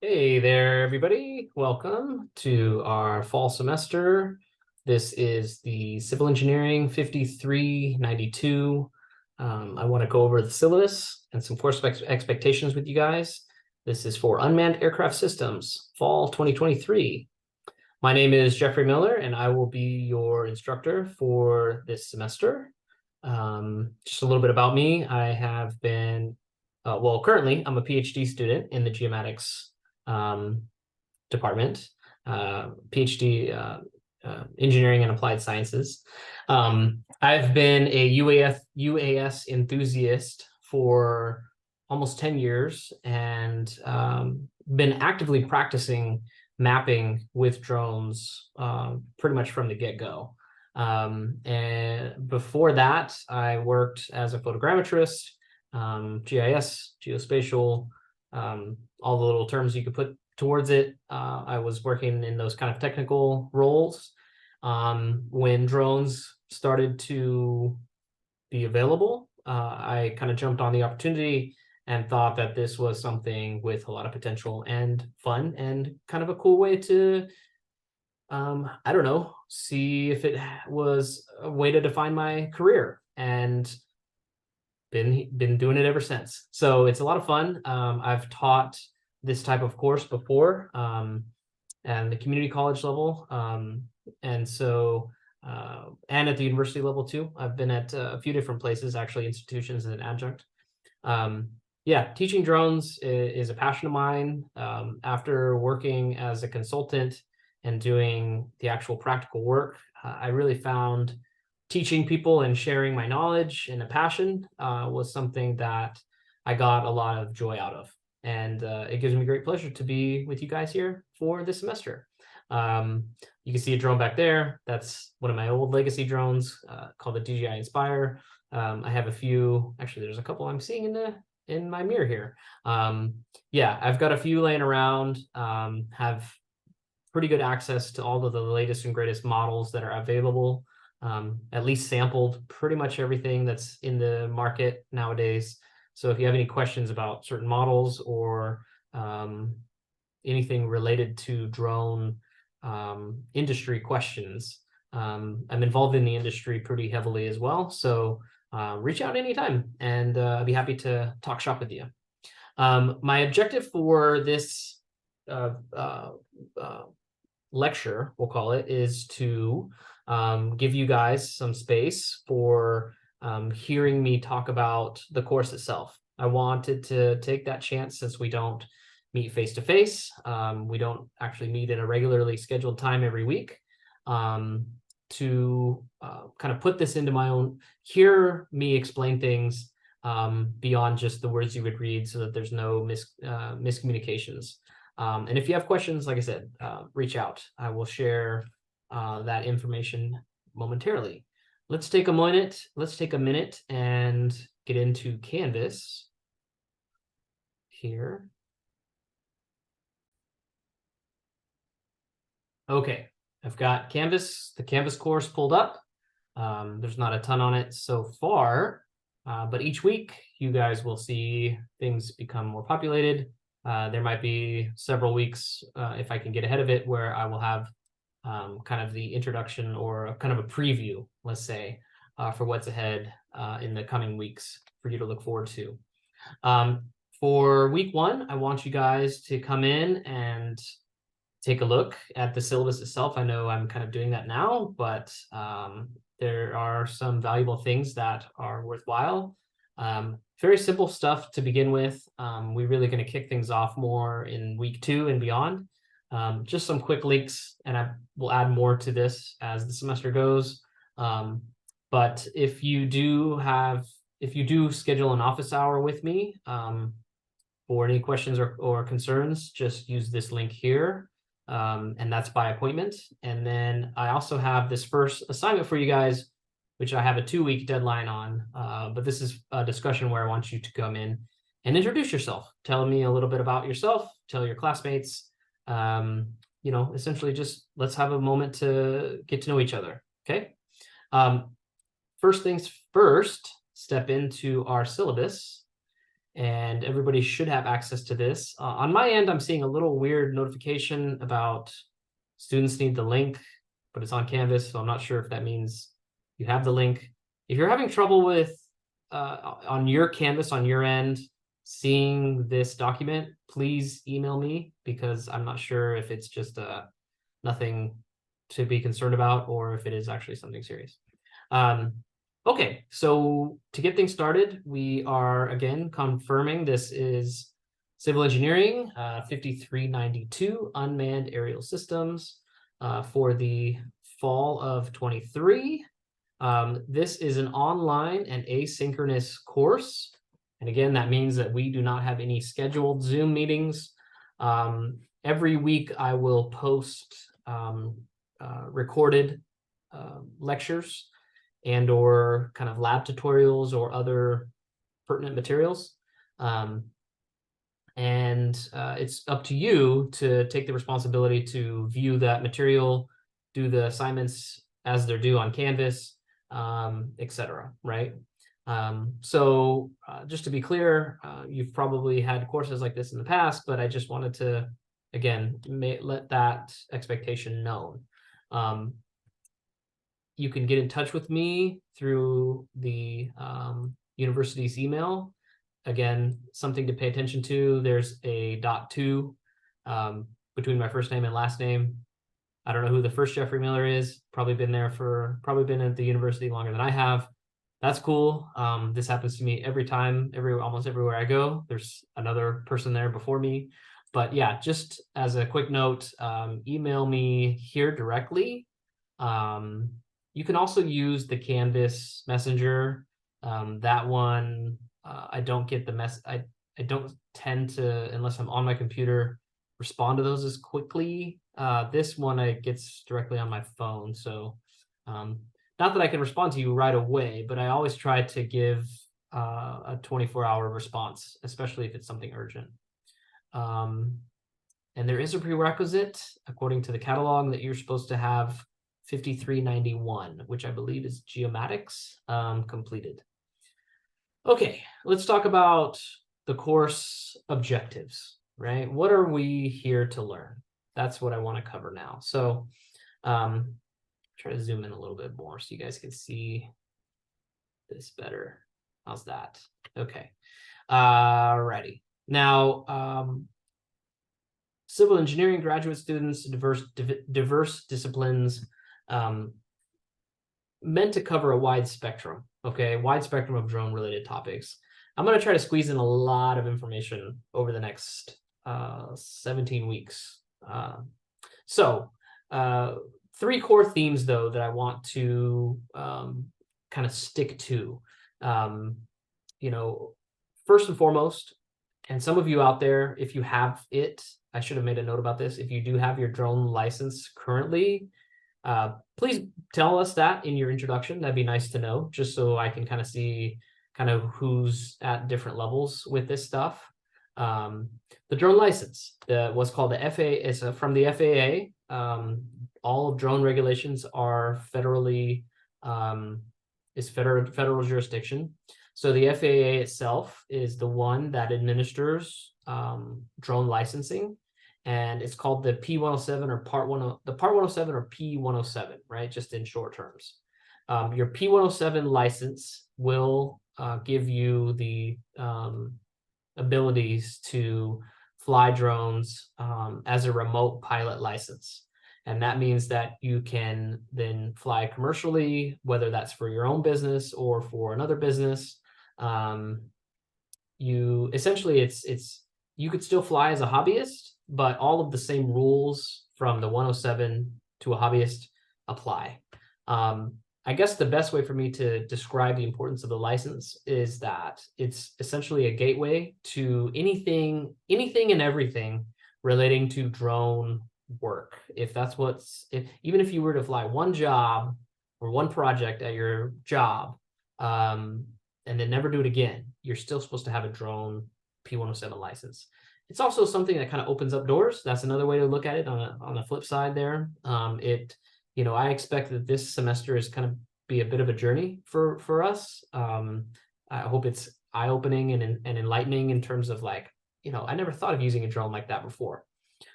Hey there, everybody. Welcome to our fall semester. This is the Civil Engineering 5392. I want to go over the syllabus and some course expectations with you guys. This is for Unmanned Aircraft Systems, fall 2023. My name is Jeffrey Miller, and I will be your instructor for this semester. Just a little bit about me. I have been, currently I'm a PhD student in the geomatics department, PhD engineering and applied sciences. I've been a UAS enthusiast for almost 10 years and been actively practicing mapping with drones pretty much from the get-go. And before that, I worked as a photogrammetrist, GIS, geospatial, all the little terms you could put towards it. I was working in those kind of technical roles. When drones started to be available, I kind of jumped on the opportunity and thought that this was something with a lot of potential and fun and kind of a cool way to, I don't know, see if it was a way to define my career. And been doing it ever since. So it's a lot of fun. I've taught this type of course before, and the community college level, and so and at the university level too. I've been at a few different places, actually institutions as an adjunct. Yeah, teaching drones is a passion of mine. After working as a consultant and doing the actual practical work, I really found teaching people and sharing my knowledge and a passion was something that I got a lot of joy out of. And it gives me great pleasure to be with you guys here for this semester. You can see a drone back there. That's one of my old legacy drones called the DJI Inspire. I have a few, actually there's a couple I'm seeing in my mirror here. Yeah, I've got a few laying around, have pretty good access to all of the latest and greatest models that are available. At least sampled pretty much everything that's in the market nowadays. So if you have any questions about certain models or anything related to drone industry questions, I'm involved in the industry pretty heavily as well. So reach out anytime and I'd be happy to talk shop with you. My objective for this lecture, we'll call it, is to give you guys some space for hearing me talk about the course itself. I wanted to take that chance since we don't meet face to face. We don't actually meet in a regularly scheduled time every week, to kind of put this into my own, hear me explain things beyond just the words you would read so that there's no miscommunications. And if you have questions, like I said, reach out. I will share that information momentarily. Let's take a minute. Let's take a minute and get into Canvas here. Okay, I've got Canvas, the Canvas course pulled up. There's not a ton on it so far, but each week you guys will see things become more populated. There might be several weeks, if I can get ahead of it, where I will have kind of the introduction or kind of a preview, let's say, for what's ahead in the coming weeks for you to look forward to. For week one, I want you guys to come in and take a look at the syllabus itself. I know I'm kind of doing that now, but there are some valuable things that are worthwhile. Very simple stuff to begin with. We're really going to kick things off more in week 2 and beyond. Just some quick links, and I will add more to this as the semester goes. But if you do schedule an office hour with me for any questions or concerns, just use this link here. And that's by appointment. And then I also have this first assignment for you guys, which I have a 2-week deadline on. But this is a discussion where I want you to come in and introduce yourself. Tell me a little bit about yourself, tell your classmates, essentially just let's have a moment to get to know each other, okay? First things first, step into our syllabus. and everybody should have access to this. On my end, I'm seeing a little weird notification about students need the link, but it's on Canvas, so I'm not sure if that means you have the link. If you're having trouble with on your Canvas, on your end, seeing this document, please email me, because I'm not sure if it's just nothing to be concerned about or if it is actually something serious. Okay, so to get things started, we are again confirming this is Civil Engineering 5392 Unmanned Aerial Systems for the fall of 23. This is an online and asynchronous course. And again, that means that we do not have any scheduled Zoom meetings. Every week I will post recorded lectures and or kind of lab tutorials or other pertinent materials. It's up to you to take the responsibility to view that material, do the assignments as they're due on Canvas, etc. Right? So just to be clear, you've probably had courses like this in the past, but I just wanted to, again, let that expectation known. You can get in touch with me through the university's email. Again, something to pay attention to. There's a .2 between my first name and last name. I don't know who the first Jeffrey Miller is. Probably been at the university longer than I have. That's cool. This happens to me every time, almost everywhere I go. There's another person there before me. But yeah, just as a quick note, email me here directly. You can also use the Canvas Messenger. That one, I don't get the I don't tend to, unless I'm on my computer, respond to those as quickly. This one, it gets directly on my phone. So not that I can respond to you right away, but I always try to give a 24-hour response, especially if it's something urgent. And there is a prerequisite, according to the catalog, that you're supposed to have 5391, which I believe is geomatics completed. Okay, let's talk about the course objectives, right? What are we here to learn? That's what I want to cover now. So try to zoom in a little bit more so you guys can see this better. How's that? Okay. Alrighty. Now, civil engineering graduate students, diverse disciplines, meant to cover a wide spectrum, okay? Wide spectrum of drone-related topics. I'm going to try to squeeze in a lot of information over the next 17 weeks. Three core themes, though, that I want to kind of stick to. First and foremost, and some of you out there, if you have it, I should have made a note about this. If you do have your drone license currently, please tell us that in your introduction. That'd be nice to know, just so I can kind of see kind of who's at different levels with this stuff. The drone license, what's called the FAA, is from the FAA. All drone regulations are federal jurisdiction. So the FAA itself is the one that administers drone licensing, and it's called the P107 or Part 107 or P107, right? Just in short terms. Your P107 license will give you the abilities to fly drones as a remote pilot license. And that means that you can then fly commercially, whether that's for your own business or for another business. You essentially, you could still fly as a hobbyist, but all of the same rules from the 107 to a hobbyist apply. I guess the best way for me to describe the importance of the license is that it's essentially a gateway to anything and everything relating to drone work. Even if you were to fly one job or one project at your job, and then never do it again, you're still supposed to have a drone P107 license. It's also something that kind of opens up doors. That's another way to look at it on the flip side there. I expect that this semester is kind of be a bit of a journey for us. I eye-opening and enlightening in terms of like, I never thought of using a drone like that before.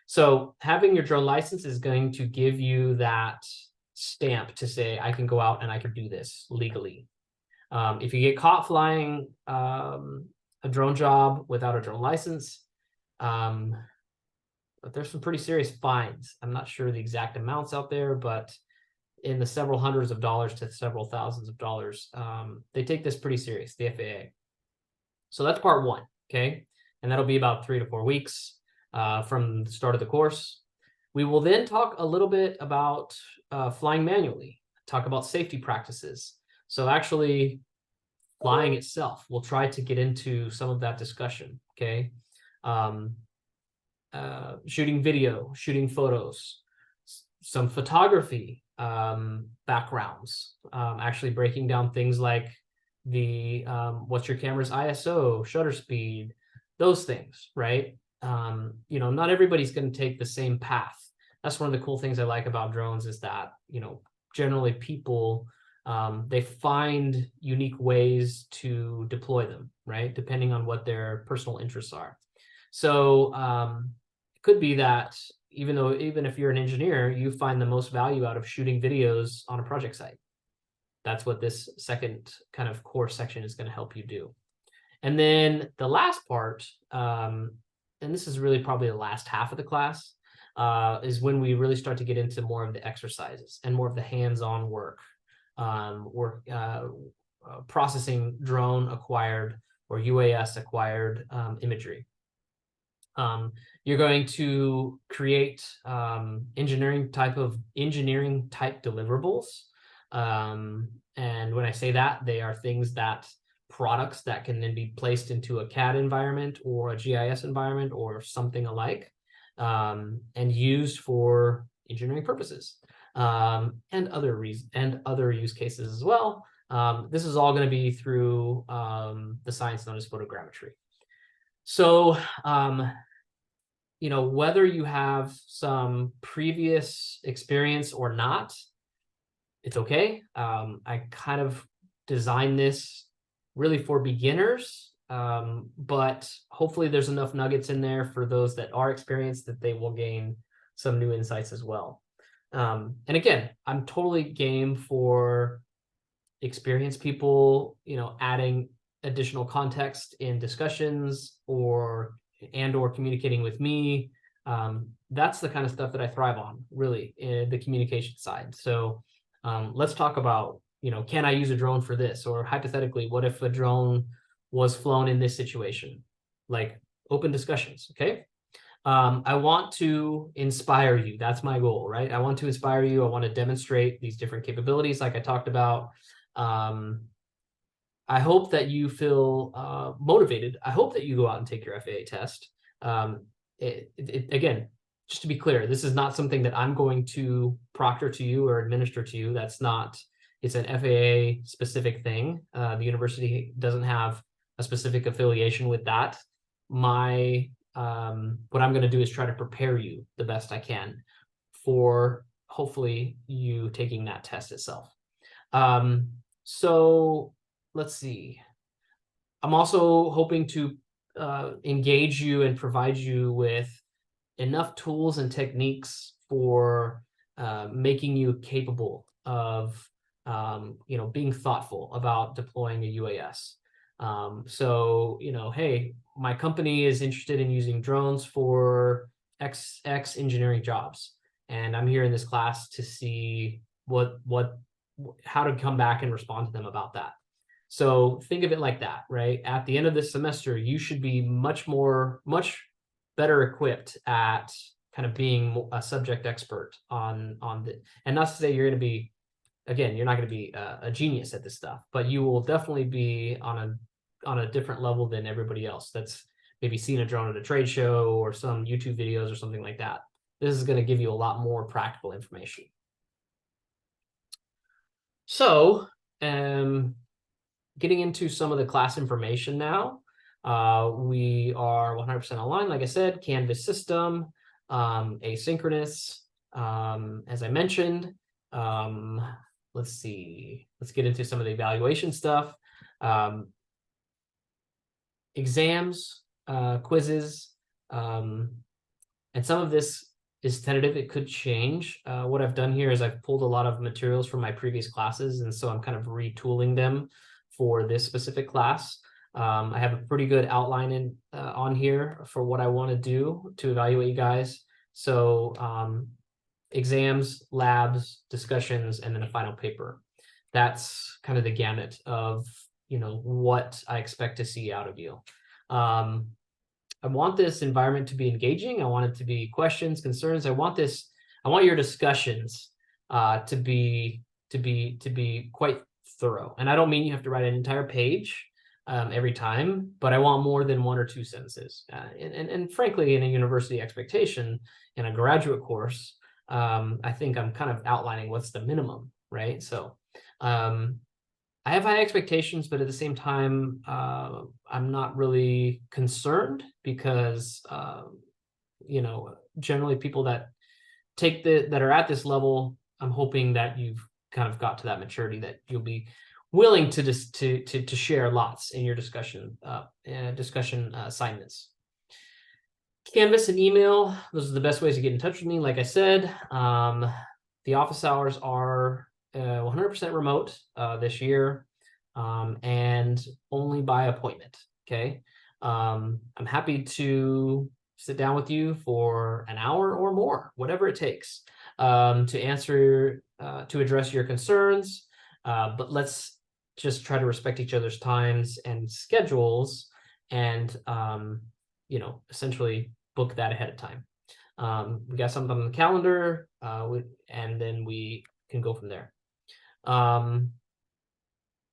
So having your drone license is going to give you that stamp to say, I can go out and I can do this legally. If you get caught flying a drone job without a drone license, but there's some pretty serious fines. I'm not sure the exact amounts out there, but in the several hundreds of dollars to several thousands of dollars. They take this pretty serious, the FAA. So that's part one, okay? And that'll be about 3 to 4 weeks from the start of the course. We will then talk a little bit about flying manually, talk about safety practices. So actually flying itself, we'll try to get into some of that discussion, okay? Shooting video, shooting photos, some photography backgrounds, actually breaking down things like the what's your camera's ISO, shutter speed, those things, right? Not everybody's going to take the same path. That's one of the cool things I like about drones is that, generally people, they find unique ways to deploy them, right? Depending on what their personal interests are. So it could be that even if you're an engineer, you find the most value out of shooting videos on a project site. That's what this second kind of core section is going to help you do. And then the last part, and this is really probably the last half of the class, is when we really start to get into more of the exercises and more of the hands-on work, processing drone acquired or UAS acquired imagery. You're going to create engineering type deliverables. And when I say that, they are things products that can then be placed into a CAD environment or a GIS environment or something alike, and used for engineering purposes, and other use cases as well. This is all going to be through the science known as photogrammetry. So, whether you have some previous experience or not, it's okay. I kind of designed this really for beginners, but hopefully there's enough nuggets in there for those that are experienced that they will gain some new insights as well. And again, I'm totally game for experienced people, adding additional context in discussions or communicating with me. That's the kind of stuff that I thrive on, really, in the communication side. So let's talk about, can I use a drone for this? Or hypothetically, what if a drone was flown in this situation? Like open discussions, okay? I want to inspire you. That's my goal, right? I want to inspire you. I want to demonstrate these different capabilities like I talked about. I hope that you feel motivated. I hope that you go out and take your FAA test. Again, just to be clear, this is not something that I'm going to proctor to you or administer to you. It's an FAA specific thing. The university doesn't have a specific affiliation with that. What I'm going to do is try to prepare you the best I can for hopefully you taking that test itself. So let's see. I'm also hoping to engage you and provide you with enough tools and techniques for making you capable of being thoughtful about deploying a UAS. So, hey, my company is interested in using drones for X engineering jobs. And I'm here in this class to see how to come back and respond to them about that. So think of it like that, right? At the end of this semester, you should be much better equipped at kind of being a subject expert on and not to say you're going to be, again, you're not going to be a genius at this stuff, but you will definitely be on a different level than everybody else that's maybe seen a drone at a trade show or some YouTube videos or something like that. This is going to give you a lot more practical information. So, getting into some of the class information now. We are 100% online, like I said, Canvas system, asynchronous, as I mentioned. Let's see, let's get into some of the evaluation stuff. exams, quizzes, and some of this is tentative. It could change. What I've done here is I've pulled a lot of materials from my previous classes, and so I'm kind of retooling them for this specific class. I have a pretty good outline in on here for what I want to do to evaluate you guys. So exams, labs, discussions, and then a final paper. That's kind of the gamut of, you know, what I expect to see out of you. I want this environment to be engaging. I want it to be questions, concerns. I want your discussions to be quite thorough. And I don't mean you have to write an entire page every time, but I want more than 1 or 2 sentences. And frankly, in a university expectation, in a graduate course, I think I'm kind of outlining what's the minimum, right? So I have high expectations, but at the same time, I'm not really concerned because, you know, generally people that that are at this level, I'm hoping that you've kind of got to that maturity that you'll be willing to just to share lots in your discussion assignments. Canvas and email, those are the best ways to get in touch with me. Like I said, the office hours are 100% remote this year, and only by appointment. Okay. I'm happy to sit down with you for an hour or more, whatever it takes, to address your concerns. But let's just try to respect each other's times and schedules, and you know, essentially book that ahead of time. We got something on the calendar, and then we can go from there.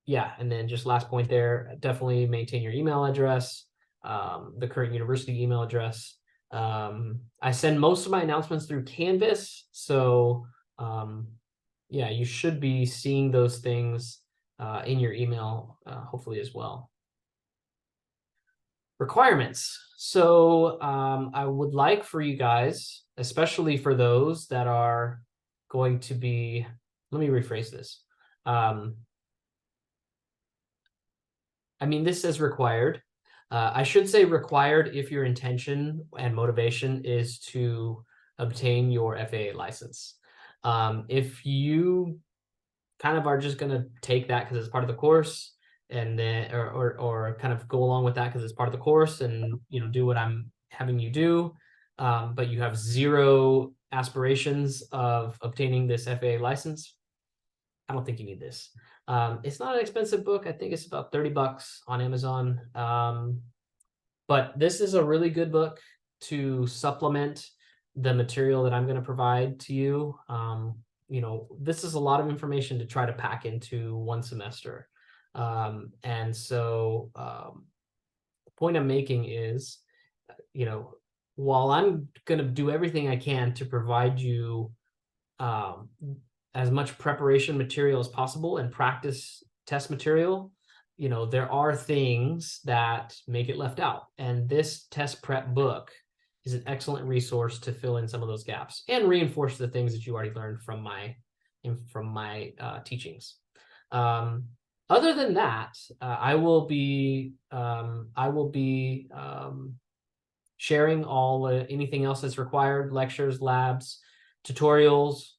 Yeah, and then just last point there, definitely maintain your email address, the current university email address. I send most of my announcements through Canvas, so yeah, you should be seeing those things in your email, hopefully as well. Requirements. So I would like for you guys, especially for those that are going to be, let me rephrase this. I mean, this says required. I should say required if your intention and motivation is to obtain your FAA license. If you kind of are just going to take that because it's part of the course, and then or kind of go along with that because it's part of the course, and you know, do what I'm having you do, but you have zero aspirations of obtaining this FAA license, I don't think you need this. It's not an expensive book. I think it's about $30 on Amazon. But this is a really good book to supplement the material that I'm going to provide to you. You know, this is a lot of information to try to pack into one semester. And so the point I'm making is, you know, while I'm going to do everything I can to provide you as much preparation material as possible and practice test material, you know, there are things that make it left out. And this test prep book is an excellent resource to fill in some of those gaps and reinforce the things that you already learned from my teachings. Other than that, I will be sharing all anything else that's required: lectures, labs, tutorials,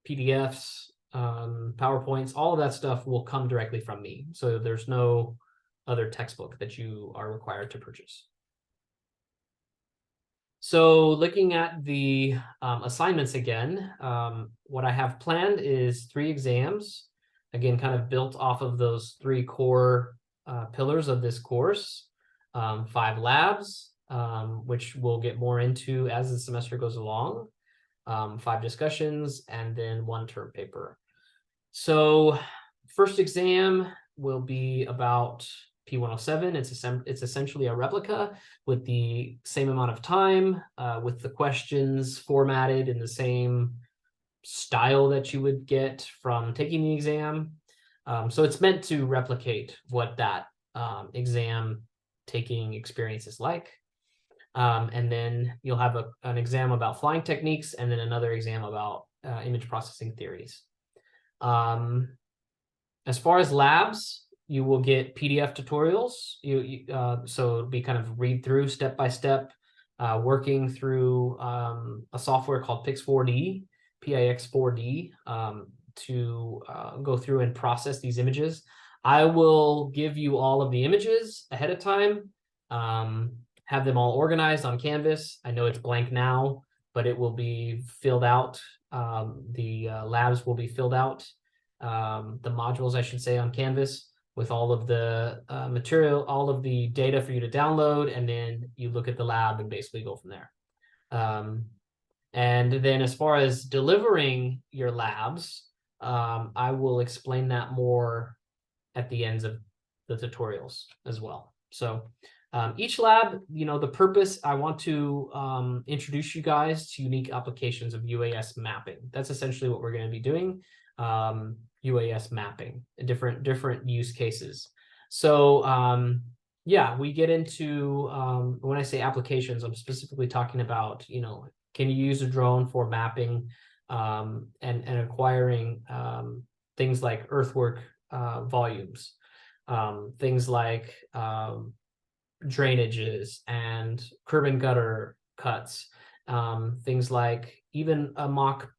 PDFs, PowerPoints. All of that stuff will come directly from me. So there's no other textbook that you are required to purchase. So looking at the assignments again, what I have planned is 3 exams, again, kind of built off of those 3 core pillars of this course, 5 labs, which we'll get more into as the semester goes along, 5 discussions, and then 1 term paper. So first exam will be about P107. It's essentially a replica with the same amount of time, with the questions formatted in the same style that you would get from taking the exam. So it's meant to replicate what that exam taking experience is like. And then you'll have an exam about flying techniques, and then another exam about image processing theories. As far as labs, you will get PDF tutorials. So it'll be kind of read through step by step, working through a software called Pix4D, PIX4D, to go through and process these images. I will give you all of the images ahead of time, have them all organized on Canvas. I know it's blank now, but it will be filled out. The labs will be filled out, the modules, I should say, on Canvas with all of the material, all of the data for you to download, and then you look at the lab and basically go from there. And then as far as delivering your labs, I will explain that more at the ends of the tutorials as well. So each lab, the purpose, I want to introduce you guys to unique applications of UAS mapping. That's essentially what we're going to be doing. UAS mapping, different use cases. So yeah, we get into, when I say applications, I'm specifically talking about, can you use a drone for mapping and acquiring things like earthwork volumes, things like drainages and curb and gutter cuts, things like even a mock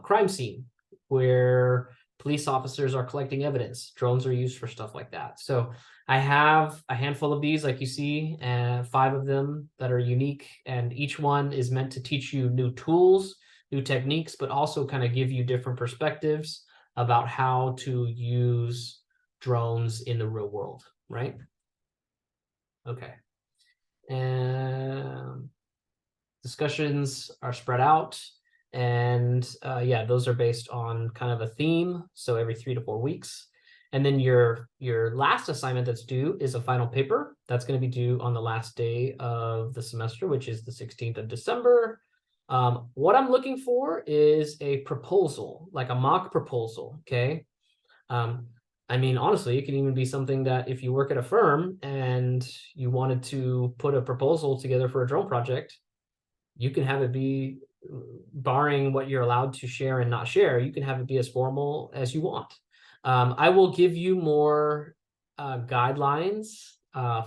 crime scene where police officers are collecting evidence. Drones are used for stuff like that. So I have a handful of these, like you see, and 5 of them that are unique, and each one is meant to teach you new tools, new techniques, but also kind of give you different perspectives about how to use drones in the real world, right? Okay. And discussions are spread out. And yeah, those are based on kind of a theme. So every 3 to 4 weeks. And then your last assignment that's due is a final paper. That's going to be due on the last day of the semester, which is the 16th of December. What I'm looking for is a proposal, like a mock proposal, okay? I mean, honestly, it can even be something that if you work at a firm and you wanted to put a proposal together for a drone project, you can have it be, barring what you're allowed to share and not share, you can have it be as formal as you want. I will give you more guidelines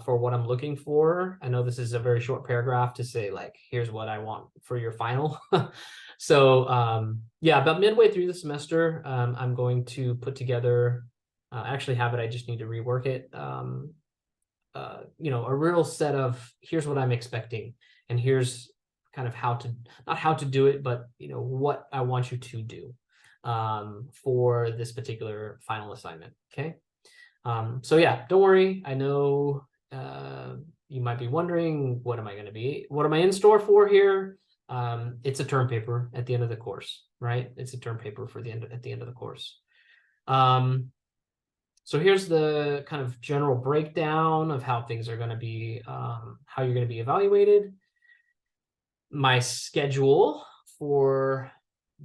for what I'm looking for. I know this is a very short paragraph to say, like, here's what I want for your final. So yeah, about midway through the semester, I'm going to put together, actually have it, I just need to rework it. A real set of, here's what I'm expecting, and here's kind of how to, not how to do it, but what I want you to do for this particular final assignment. Okay. So yeah, don't worry. I know you might be wondering, what am I in store for here? It's a term paper at the end of the course, right? It's a term paper for at the end of the course. So here's the kind of general breakdown of how things are going to be, how you're going to be evaluated. My schedule for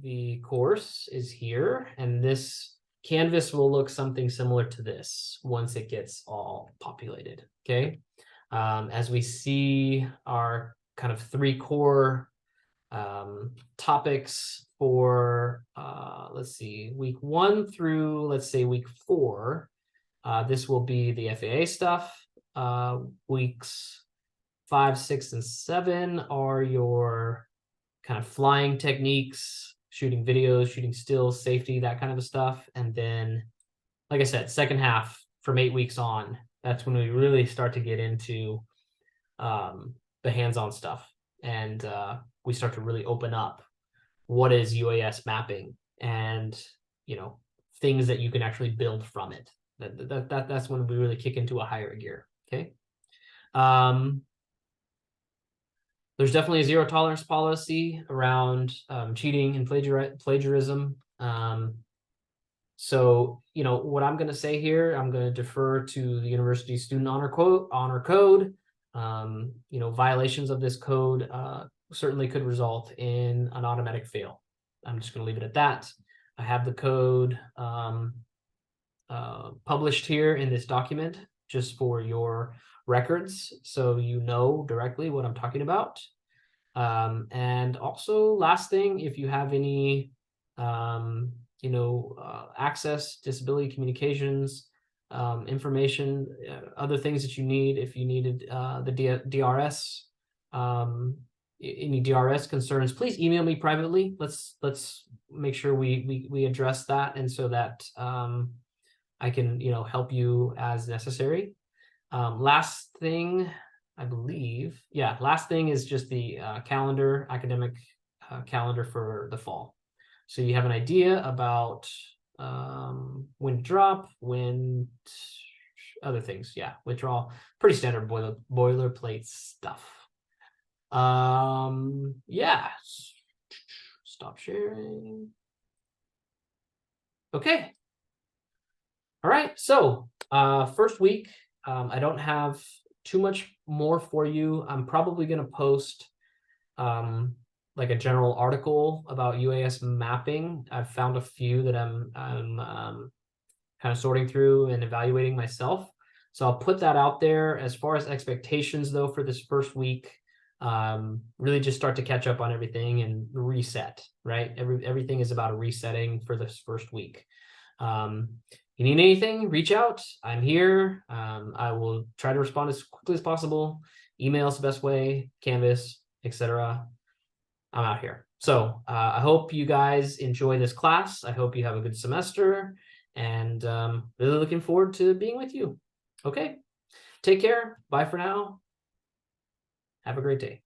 the course is here, and this Canvas will look something similar to this once it gets all populated, okay? As we see our kind of 3 core topics for, let's see, week 1 through, let's say, week 4, this will be the FAA stuff. Weeks 5, 6, and 7 are your kind of flying techniques, shooting videos, shooting stills, safety, that kind of stuff. And then, like I said, second half from 8 weeks on, that's when we really start to get into the hands-on stuff. And we start to really open up what is UAS mapping and, things that you can actually build from it. That's when we really kick into a higher gear, okay? There's definitely a zero tolerance policy around cheating and plagiarism. So, what I'm going to say here, I'm going to defer to the university student honor code. Violations of this code certainly could result in an automatic fail. I'm just going to leave it at that. I have the code published here in this document just for your records, so you know directly what I'm talking about. And also, last thing, if you have any access disability communications information, other things that you need. If you needed the DRS, any DRS concerns, please email me privately. Let's make sure we address that, and so that I can help you as necessary. Last thing, I believe, yeah, last thing is just the academic calendar for the fall. So you have an idea about when to drop, when other things, yeah, which are all pretty standard boilerplate stuff. Yeah, stop sharing. Okay. All right, so first week, I don't have too much more for you. I'm probably going to post like a general article about UAS mapping. I've found a few that I'm kind of sorting through and evaluating myself. So I'll put that out there. As far as expectations, though, for this first week, really just start to catch up on everything and reset, right? Everything is about a resetting for this first week. You need anything, reach out. I'm here. I will try to respond as quickly as possible. Email is the best way, Canvas, etc. I'm out here. So I hope you guys enjoy this class. I hope you have a good semester, and really looking forward to being with you. Okay, take care. Bye for now. Have a great day.